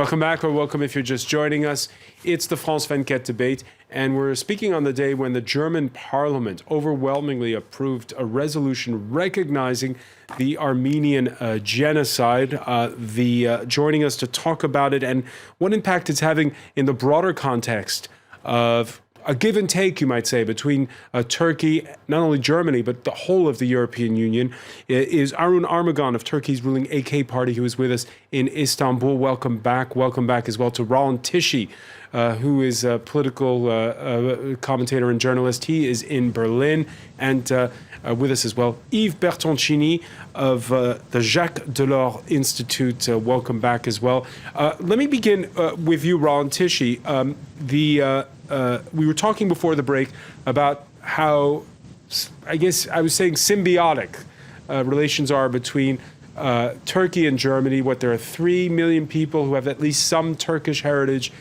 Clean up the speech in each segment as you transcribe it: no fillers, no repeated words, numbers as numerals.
Welcome back, or welcome if you're just joining us. It's the France 24 debate, and we're speaking on the day when the German parliament overwhelmingly approved a resolution recognizing the Armenian genocide. Joining us to talk about it and what impact it's having in the broader context of a give and take, you might say, between Turkey, not only Germany, but the whole of the European Union, is Arun Armagan of Turkey's ruling AK party, who is with us in Istanbul. Welcome back. Welcome back as well to Roland Tichy, who is a political commentator and journalist. He is in Berlin. And with us as well, Yves Bertoncini of the Jacques Delors Institute. Welcome back as well. Let me begin with you, Roland Tichy. We were talking before the break about how, I guess I was saying, symbiotic relations are between Turkey and Germany. There are 3 million people who have at least some Turkish heritage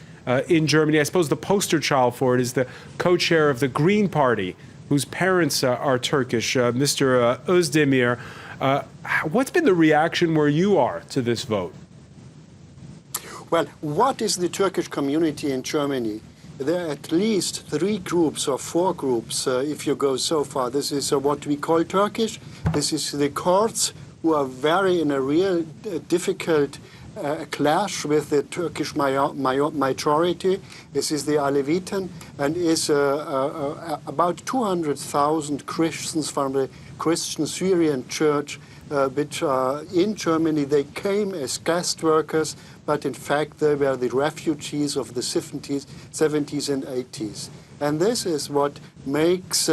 in Germany. I suppose the poster child for it is the co-chair of the Green Party, whose parents are Turkish, Mr. Özdemir. What's been the reaction where you are to this vote? Well, what is the Turkish community in Germany? There are at least 3 groups or 4 groups, if you go so far. This is what we call Turkish. This is the Kurds, who are in a real difficult clash with the Turkish majority. This is the Aleviten, and is about 200,000 Christians from the Christian Syrian Church, which in Germany, they came as guest workers, but in fact they were the refugees of the 70s and 80s. And this is what makes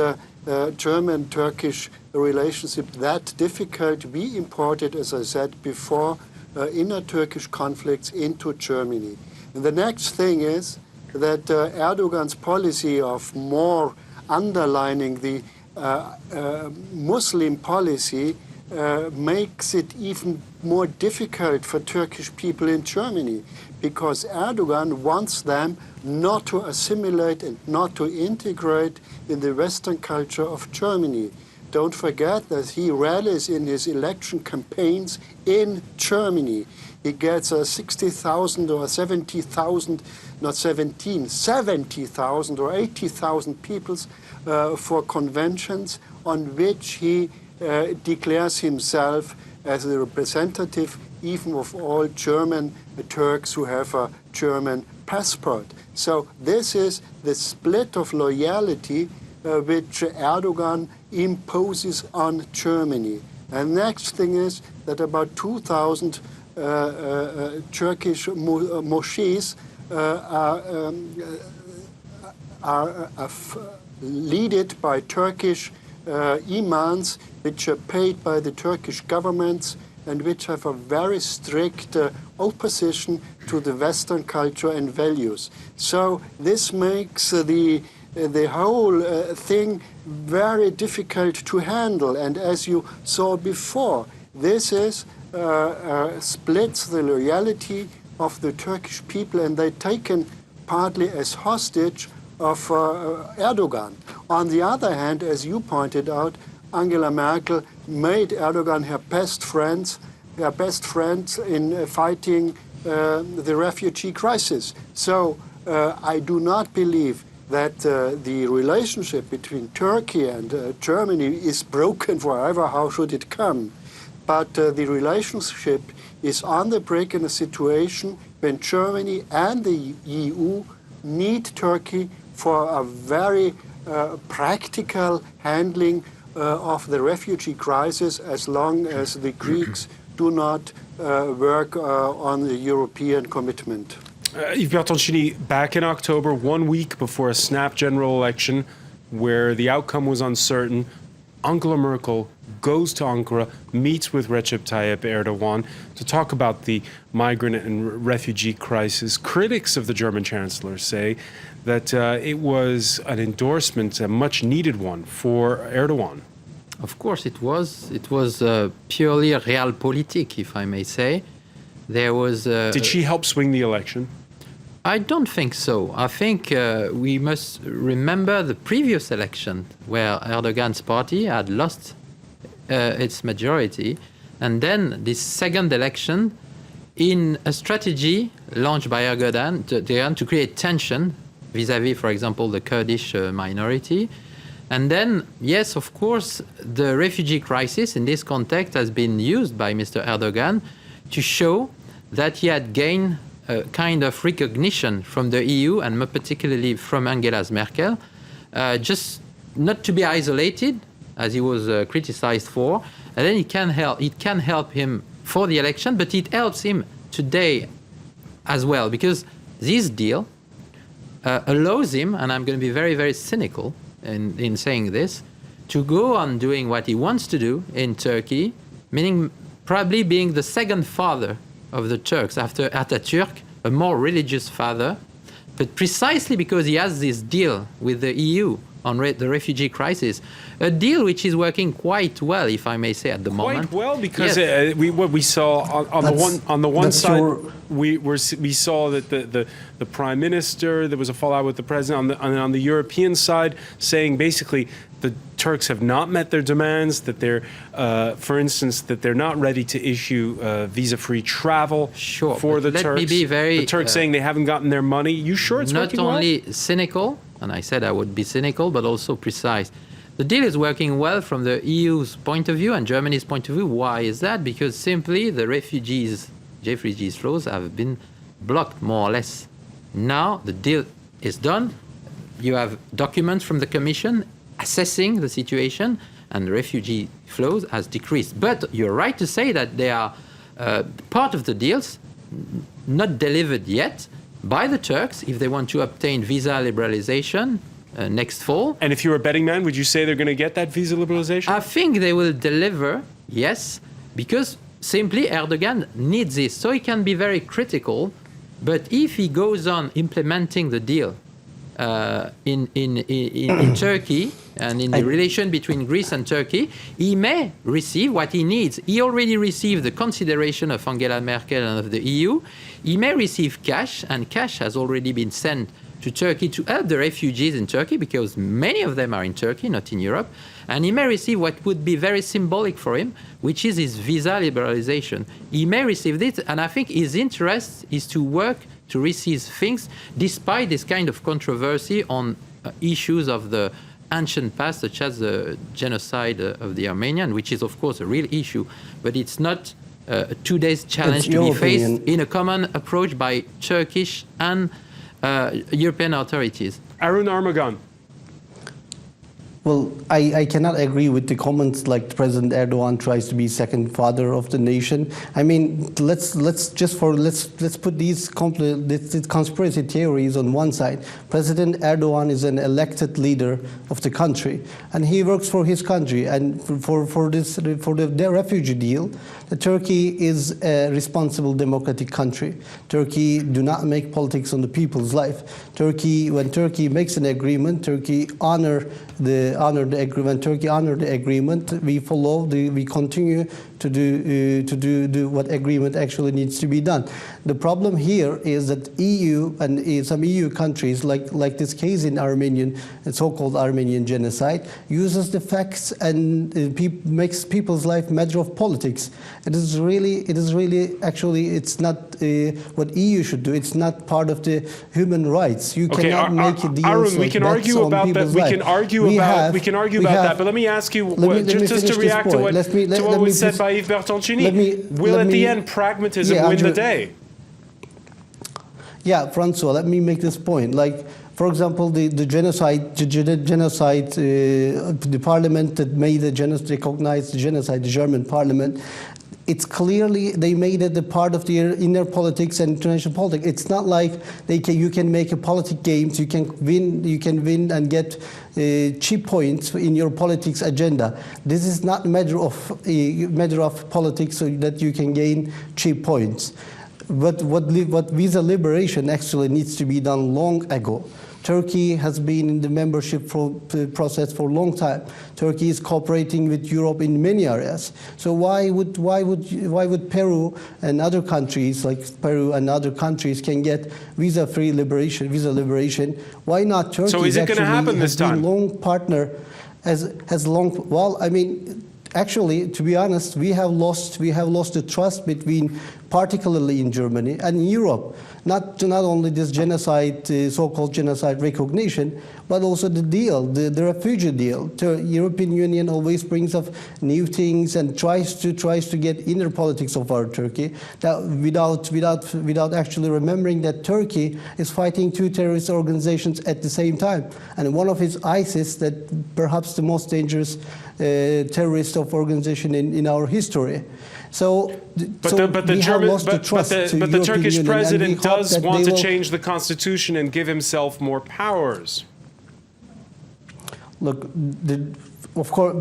German-Turkish relationship that difficult. We imported, as I said before, inner Turkish conflicts into Germany. And the next thing is that Erdogan's policy of more underlining the Muslim policy makes it even more difficult for Turkish people in Germany, because Erdogan wants them not to assimilate and not to integrate in the Western culture of Germany. Don't forget that he rallies in his election campaigns in Germany. He gets 60,000 or 70,000, not 17, 70,000 or 80,000 people for conventions on which he declares himself as the representative even of all German Turks who have a German passport. So this is the split of loyalty which Erdogan imposes on Germany. And next thing is that about 2,000 Turkish mosques are led by Turkish imams, which are paid by the Turkish governments and which have a very strict opposition to the Western culture and values. So this makes the whole thing very difficult to handle. And as you saw before, this is splits the loyalty of the Turkish people, and they're taken partly as hostage of Erdogan. On the other hand, as you pointed out, Angela Merkel made Erdogan her best friends in fighting the refugee crisis. So I do not believe that the relationship between Turkey and Germany is broken forever. How should it come? But the relationship is on the break in a situation when Germany and the EU need Turkey for a very practical handling of the refugee crisis, as long as the Greeks do not work on the European commitment. Yves Bertoncini, back in October, 1 week before a snap general election where the outcome was uncertain, Angela Merkel goes to Ankara, meets with Recep Tayyip Erdogan to talk about the migrant and refugee crisis. Critics of the German chancellor say that it was an endorsement, a much needed one for Erdogan. Of course it was. It was purely realpolitik, if I may say. There was. Did she help swing the election? I don't think so. I think we must remember the previous election where Erdogan's party had lost its majority. And then this second election, in a strategy launched by Erdogan to create tension vis-à-vis, for example, the Kurdish minority. And then, yes, of course, the refugee crisis in this context has been used by Mr. Erdogan to show that he had gained a kind of recognition from the EU and more particularly from Angela Merkel, just not to be isolated, as he was criticized for. And then it can help him for the election, but it helps him today as well, because this deal allows him, and I'm going to be very, very cynical in saying this, to go on doing what he wants to do in Turkey, meaning probably being the second father of the Turks after Atatürk, a more religious father, but precisely because he has this deal with the EU on the refugee crisis, a deal which is working quite well, if I may say, at the moment. Quite well, because yes. What we saw on the one side, we saw that the prime minister, there was a fallout with the president on the European side, saying basically the Turks have not met their demands, that they're, for instance, that they're not ready to issue visa-free travel for the Turks. Let me be very, the Turks saying they haven't gotten their money. You sure it's working well? Not only cynical, and I said I would be cynical, but also precise. The deal is working well from the EU's point of view and Germany's point of view. Why is that? Because simply the refugees flows have been blocked, more or less. Now the deal is done. You have documents from the Commission assessing the situation, and the refugee flows has decreased. But you're right to say that they are part of the deals, not delivered yet, by the Turks if they want to obtain visa liberalization next fall. And if you were a betting man, would you say they're going to get that visa liberalization? I think they will deliver, yes, because simply Erdogan needs this. So he can be very critical, but if he goes on implementing the deal in Turkey and in the relation between Greece and Turkey, he may receive what he needs. He already received the consideration of Angela Merkel and of the EU. He may receive cash, and cash has already been sent to Turkey to help the refugees in Turkey, because many of them are in Turkey, not in Europe. And he may receive what would be very symbolic for him, which is his visa liberalization. He may receive this, and I think his interest is to work to receive things despite this kind of controversy on issues of the ancient past, such as the genocide of the Armenians, which is, of course, a real issue. But it's not a 2 days challenge to be faced in a common approach by Turkish and European authorities. Arun Armagan. Well, I cannot agree with the comments like President Erdogan tries to be second father of the nation. I mean, let's put these conspiracy theories on one side. President Erdogan is an elected leader of the country, and he works for his country. And for the refugee deal, Turkey is a responsible democratic country. Turkey do not make politics on the people's life. When Turkey makes an agreement, Turkey honor the agreement. Turkey honor the agreement. We continue to do what agreement actually needs to be done. The problem here is that EU and some EU countries, like this case in so-called Armenian genocide, uses the facts and makes people's life matter of politics. It is really actually it's not what EU should do. It's not part of the human rights. You cannot make deals Arun, we can argue about that. We can argue about that. But let me ask you, just to react to what was said by Yves Bertoncini, will at the end pragmatism win the day? Yeah, François, let me make this point. Like, for example, the genocide, the parliament that made the genocide, recognized the genocide, the German parliament, it's clearly they made it a part of their inner politics and international politics. It's not like you can make a politic games. You can win and get cheap points in your politics agenda. This is not a matter of politics so that you can gain cheap points. But what visa liberation actually needs to be done long ago. Turkey has been in the membership process for a long time. Turkey is cooperating with Europe in many areas. So why would Peru and other countries can get visa liberation? Why not Turkey? So is it going to happen this time? Long partner well, I mean, actually, to be honest, we have lost the trust between particularly in Germany and in Europe. Not only this genocide, so-called genocide recognition, but also the deal, the refugee deal. The European Union always brings up new things and tries to get inner politics of our Turkey, that without actually remembering that Turkey is fighting two terrorist organizations at the same time, and one of is ISIS, that perhaps the most dangerous terrorist of organization in our history. So, the Turkish president does want to change the constitution and give himself more powers. Look, of course,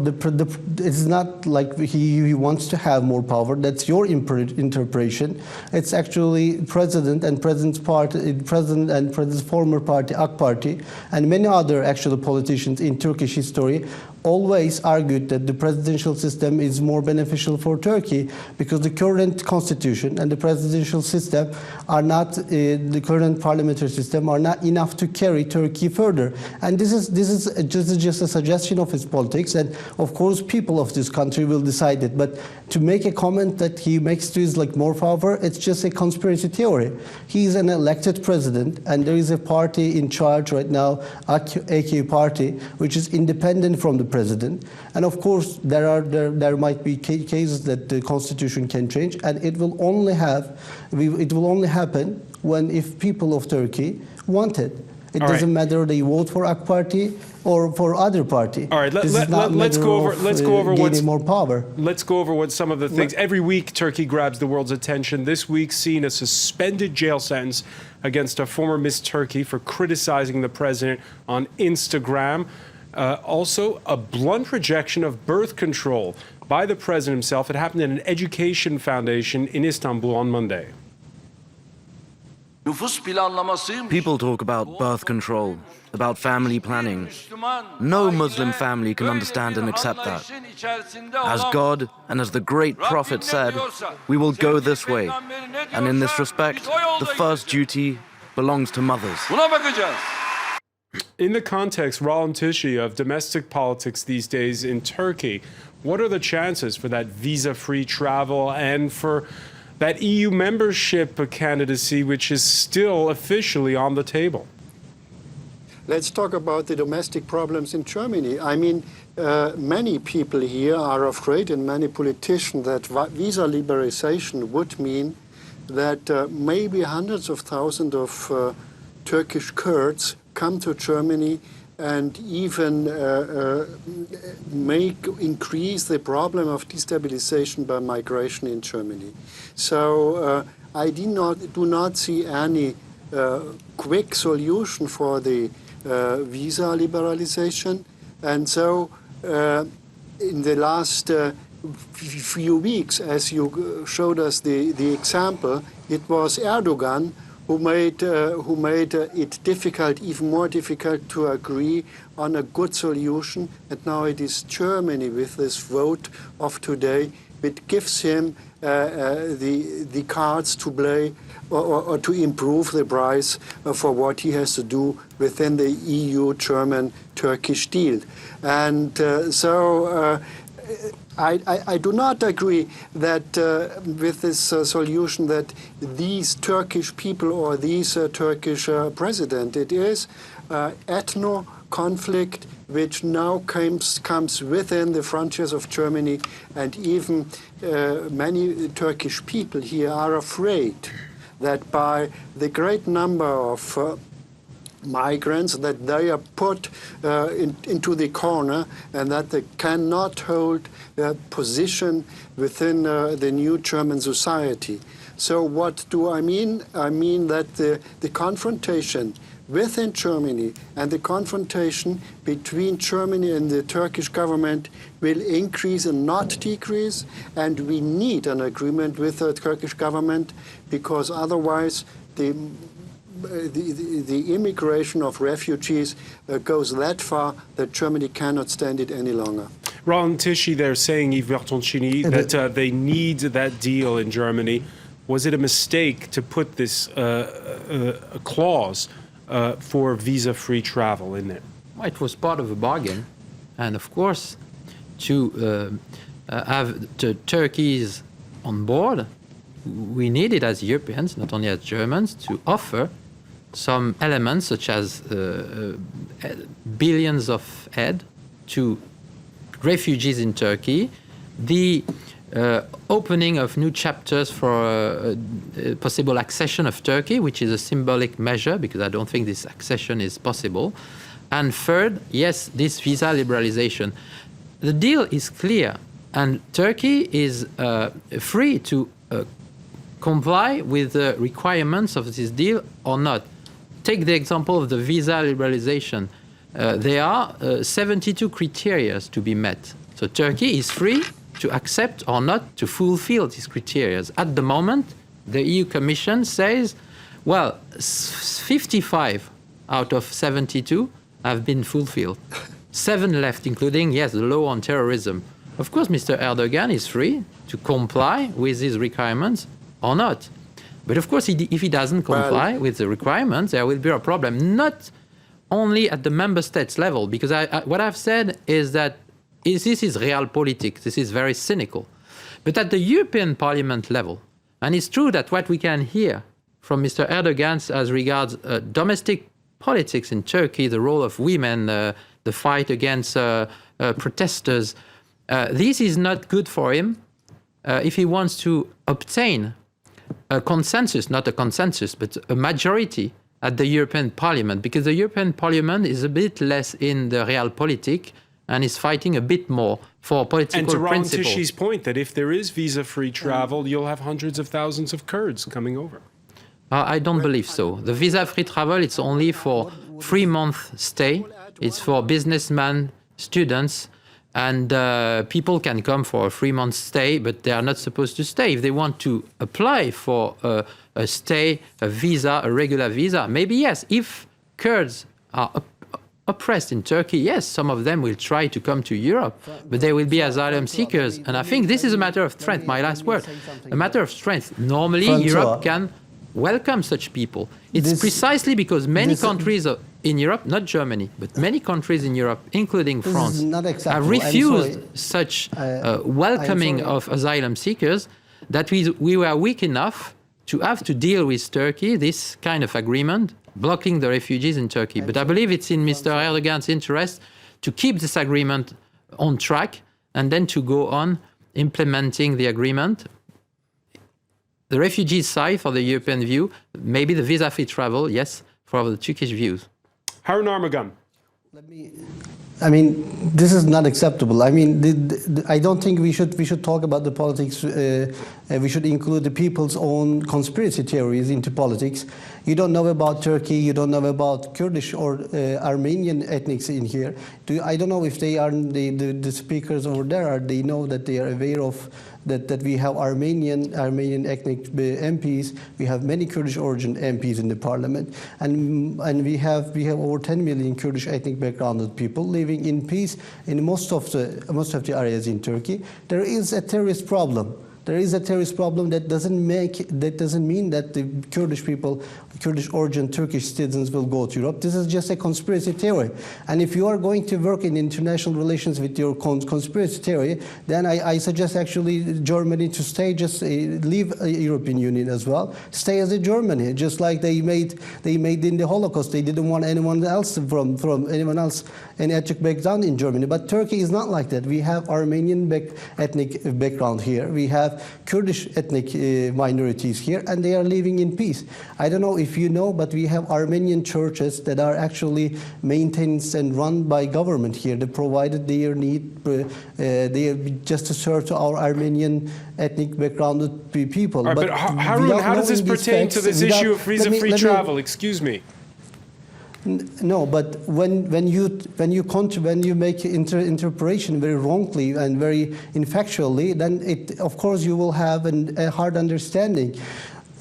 it's not like he wants to have more power. That's your interpretation. It's actually president and president's former party, AK Party, and many other actual politicians in Turkish history always argued that the presidential system is more beneficial for Turkey because the current constitution and the presidential system are not, the current parliamentary system are not enough to carry Turkey further. And this is just a suggestion of his politics, and of course people of this country will decide it. But to make a comment that he makes to his like more power, it's just a conspiracy theory. He is an elected president, and there is a party in charge right now, AK Party, which is independent from the president. And of course, there might be cases that the constitution can change, and it will only happen if people of Turkey want it. It doesn't matter they vote for AK Party or for other party. All right, let's go over what's more power. Let's go over what some of the things. Every week, Turkey grabs the world's attention. This week, seen a suspended jail sentence against a former Miss Turkey for criticizing the president on Instagram. Also, a blunt rejection of birth control by the president himself. It happened at an education foundation in Istanbul on Monday. People talk about birth control, about family planning. No Muslim family can understand and accept that. As God and as the great prophet said, we will go this way. And in this respect, the first duty belongs to mothers. In the context, Raul Tichy, of domestic politics these days in Turkey, what are the chances for that visa-free travel and for that EU membership candidacy, which is still officially on the table? Let's talk about the domestic problems in Germany. I mean, many people here are afraid, and many politicians, that visa liberalization would mean that maybe hundreds of thousands of Turkish Kurds come to Germany and even increase the problem of destabilization by migration in Germany. So I do not see any quick solution for the visa liberalization. And so in the last few weeks, as you showed us the example, it was Erdogan who made it difficult, even more difficult, to agree on a good solution. And now it is Germany, with this vote of today, which gives him the cards to play or to improve the price for what he has to do within the EU-German-Turkish deal. And I do not agree that with this solution that these Turkish people or these Turkish president. It is ethno conflict which now comes within the frontiers of Germany, and even many Turkish people here are afraid that by the great number of migrants that they are put into the corner, and that they cannot hold a position within the new German society. So what do I mean? I mean that the confrontation within Germany and the confrontation between Germany and the Turkish government will increase and not decrease, and we need an agreement with the Turkish government, because otherwise the immigration of refugees goes that far that Germany cannot stand it any longer. Raul Tichy, they're saying, Yves Bertoncini, that they need that deal in Germany. Was it a mistake to put this clause for visa-free travel in there? Well, it was part of a bargain. And of course, to have the Turkeys on board we needed as Europeans, not only as Germans, to offer some elements such as billions of aid to refugees in Turkey, the opening of new chapters for possible accession of Turkey, which is a symbolic measure because I don't think this accession is possible. And third, yes, this visa liberalization. The deal is clear, and Turkey is free to comply with the requirements of this deal or not. Take the example of the visa liberalization. There are 72 criteria to be met. So Turkey is free to accept or not to fulfill these criteria. At the moment, the EU Commission says, well, 55 out of 72 have been fulfilled. 7 left, including, yes, the law on terrorism. Of course, Mr. Erdogan is free to comply with these requirements or not. But of course, if he doesn't comply with the requirements, there will be a problem, not only at the member states level, because what I've said is that this is realpolitik, this is very cynical. But at the European Parliament level, and it's true that what we can hear from Mr. Erdogan as regards domestic politics in Turkey, the role of women, the fight against protesters, this is not good for him if he wants to obtain a consensus, not a consensus, but a majority at the European Parliament, because the European Parliament is a bit less in the realpolitik and is fighting a bit more for political principles. And to Ron principles. Tishi's point that if there is visa-free travel, you'll have hundreds of thousands of Kurds coming over. I don't believe so. The visa-free travel, it's only for 3-month stay. It's for businessmen, students, and people can come for a 3-month stay, but they are not supposed to stay. If they want to apply for a stay, a visa, a regular visa, maybe yes. If Kurds are oppressed in Turkey, yes, some of them will try to come to Europe, but they will be asylum seekers. And I think this is a matter of strength, my last word, a matter of strength. Normally, François, Europe can welcome such people. It's precisely because many countries in Europe, not Germany, but many countries in Europe, including France, have refused such welcoming of asylum seekers that we were weak enough to have to deal with Turkey, this kind of agreement, blocking the refugees in Turkey. But I believe it's in Mr. Erdogan's interest to keep this agreement on track and then to go on implementing the agreement. The refugee side for the European view, maybe the visa-free travel, yes, for the Turkish views. Harun Armagan. I mean, this is not acceptable. I mean, I don't think we should talk about the politics. We should include the people's own conspiracy theories into politics. You don't know about Turkey. You don't know about Kurdish or Armenian ethnics in here. I don't know if they are the speakers over there. They know that they are aware of that we have Armenian ethnic MPs. We have many Kurdish origin MPs in the parliament, and we have over 10 million Kurdish ethnic backgrounded people living in peace in most of the areas in Turkey. There is a terrorist problem. There is a terrorist problem that doesn't mean that the Kurdish people, Kurdish origin Turkish citizens will go to Europe. This is just a conspiracy theory. And if you are going to work in international relations with your conspiracy theory, then I suggest actually Germany to stay, just leave the European Union as well. Stay as a Germany, just like they made in the Holocaust. They didn't want anyone else from anyone else, any ethnic background in Germany. But Turkey is not like that. We have Armenian ethnic background here. We have Kurdish ethnic minorities here, and they are living in peace. I don't know if you know, but we have Armenian churches that are actually maintained and run by government here. They provided their need, they are just to serve to our Armenian ethnic backgrounded people. Right, but Harun, how does this pertain to this issue of visa-free travel? Excuse me. No, but when you make interpretation very wrongly and very ineffectually, then of course you will have a hard understanding.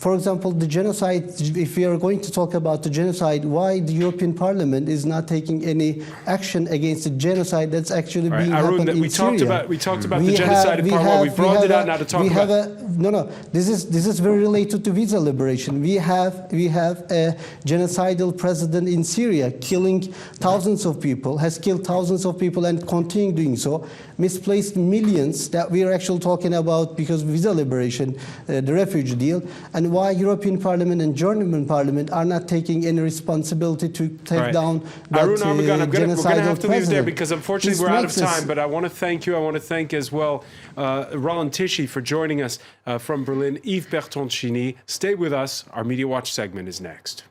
for example, the genocide, if we are going to talk about the genocide, why the European Parliament is not taking any action against the genocide that's actually being happened in Syria? We talked about the genocide in part one. We brought it out now to talk about. This is very related to visa liberation. We have a genocidal president in Syria killing thousands of people, has killed thousands of people and continuing doing so, misplaced millions that we are actually talking about because of visa liberation, the refugee deal, and why European Parliament and German Parliament are not taking any responsibility to take down that Arun Armagan, I'm going to have to leave there because unfortunately we're out of time, us, but I want to thank you. I want to thank as well Roland Tichy for joining us from Berlin, Yves Bertoncini. Stay with us. Our Media Watch segment is next.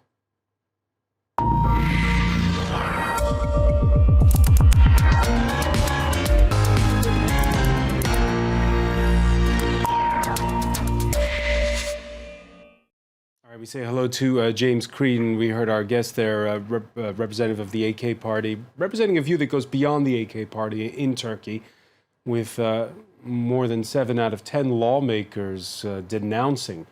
We say hello to James Creedon. We heard our guest there, representative of the AK party, representing a view that goes beyond the AK party in Turkey, with more than 7 out of 10 lawmakers denouncing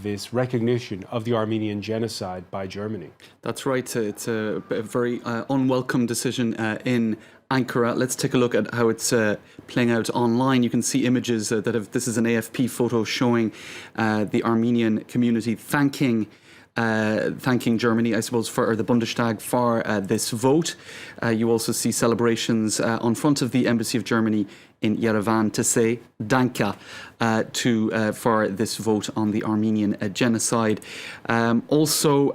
this recognition of the Armenian genocide by Germany. That's right. It's a very unwelcome decision in Ankara. Let's take a look at how it's playing out online. You can see images that have, this is an AFP photo showing the Armenian community thanking Germany, I suppose, for the Bundestag for this vote. You also see celebrations on front of the Embassy of Germany in Yerevan to say danke for this vote on the Armenian genocide. Also,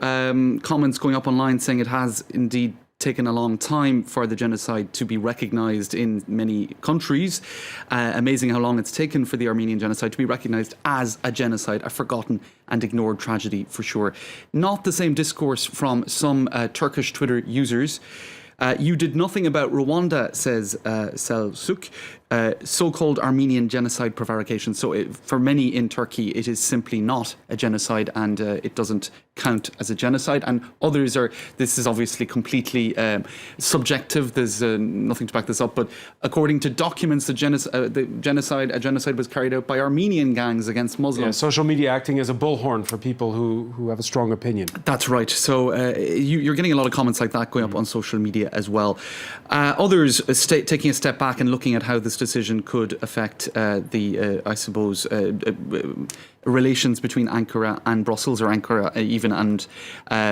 comments going up online saying it has indeed taken a long time for the genocide to be recognized in many countries. Amazing how long it's taken for the Armenian genocide to be recognized as a genocide, a forgotten and ignored tragedy for sure. Not the same discourse from some Turkish Twitter users. You did nothing about Rwanda, says Selçuk, so-called Armenian genocide prevarication. So for many in Turkey, it is simply not a genocide and it doesn't count as a genocide. And others are, this is obviously completely subjective. There's nothing to back this up. But according to documents, a genocide was carried out by Armenian gangs against Muslims. Yeah, social media acting as a bullhorn for people who have a strong opinion. That's right. So you're getting a lot of comments like that going up on social media as well. Others taking a step back and looking at how this decision could affect I suppose, relations between Ankara and Brussels, or Ankara even and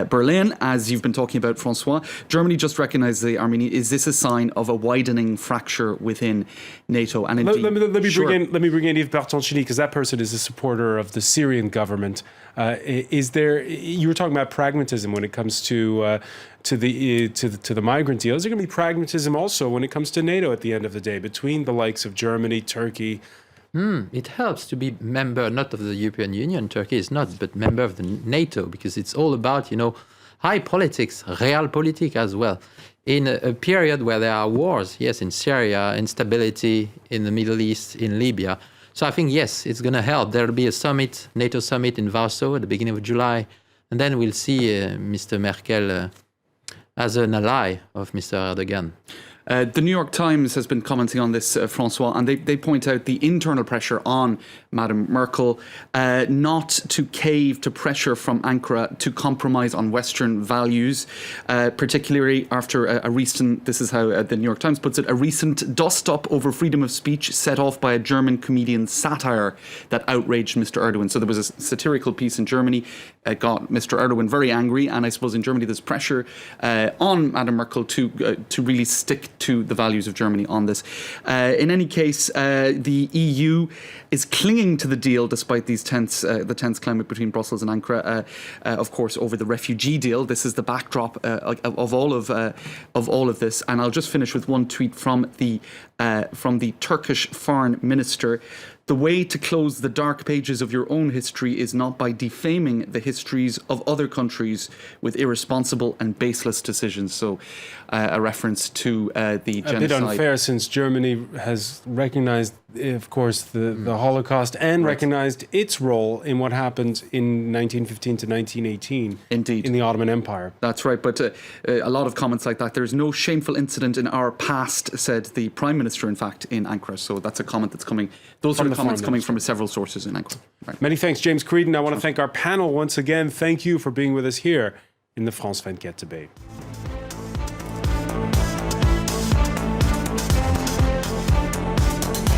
Berlin, as you've been talking about, François. Germany just recognised the Armenian. Is this a sign of a widening fracture within NATO? And indeed, let me bring in Yves Bertoncini, because that person is a supporter of the Syrian government. You were talking about pragmatism when it comes to the migrant deal. Is there going to be pragmatism also when it comes to NATO at the end of the day, between the likes of Germany, Turkey? It helps to be member not of the European Union, Turkey is not, but member of the NATO, because it's all about, high politics, realpolitik as well. In a period where there are wars, yes, in Syria, instability in the Middle East, in Libya. So I think, yes, it's going to help. There will be a summit, NATO summit in Warsaw at the beginning of July, and then we'll see Mr. Merkel as an ally of Mr. Erdogan. The New York Times has been commenting on this, François, and they point out the internal pressure on Madam Merkel not to cave to pressure from Ankara to compromise on Western values, particularly after a recent, this is how the New York Times puts it, a recent dust-up over freedom of speech set off by a German comedian's satire that outraged Mr. Erdogan. So there was a satirical piece in Germany, got Mr. Erdogan very angry, and I suppose in Germany there's pressure on Madam Merkel to really stick to the values of Germany on this. In any case, the EU is clinging to the deal despite these the tense climate between Brussels and Ankara. Of course, over the refugee deal. This is the backdrop of all of this. And I'll just finish with one tweet from the Turkish foreign minister. The way to close the dark pages of your own history is not by defaming the histories of other countries with irresponsible and baseless decisions. So a reference to the genocide. A bit unfair, since Germany has recognized, of course, the Holocaust and recognized its role in what happened in 1915 to 1918 Indeed. In the Ottoman Empire. That's right, but a lot of comments like that. There's no shameful incident in our past, said the Prime Minister, in fact, in Ankara. So that's a comment that's coming. Those from are the comments coming from several sources in Ankara. Right. Many thanks, James Creedon. I want to thank our panel once again. Thank you for being with us here in the France 24 debate.